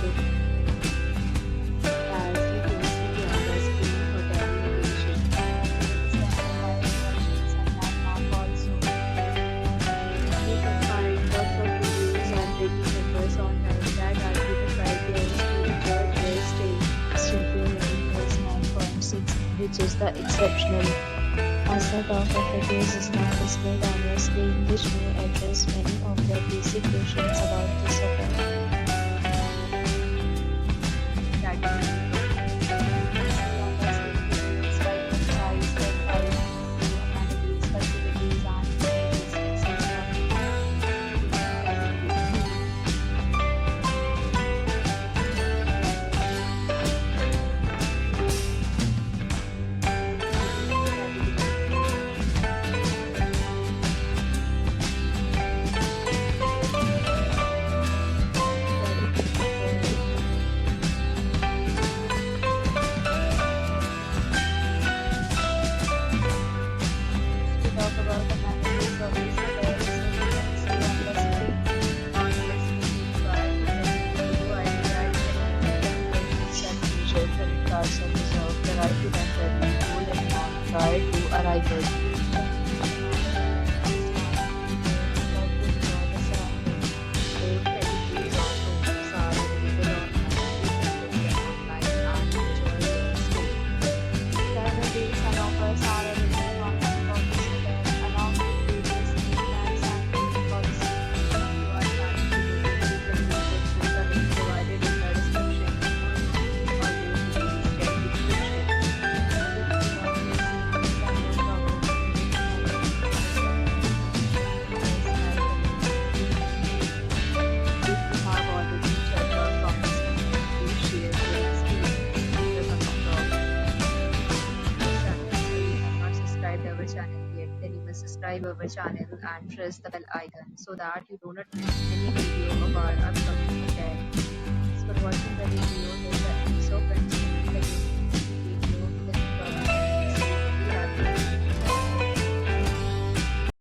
look as you closely beyond the screen hotel location. Standardized options and landmark also. You can find lots of reviews and rating numbers online that argue the criteria to enjoy their stay. Simply rating is 9.6, which is the exceptional. As the top of the case is not displayed on your screen, which may address many of your basic questions about this hotel. Prior to arrival. Subscribe our channel and press the bell icon so that you do not miss any video of our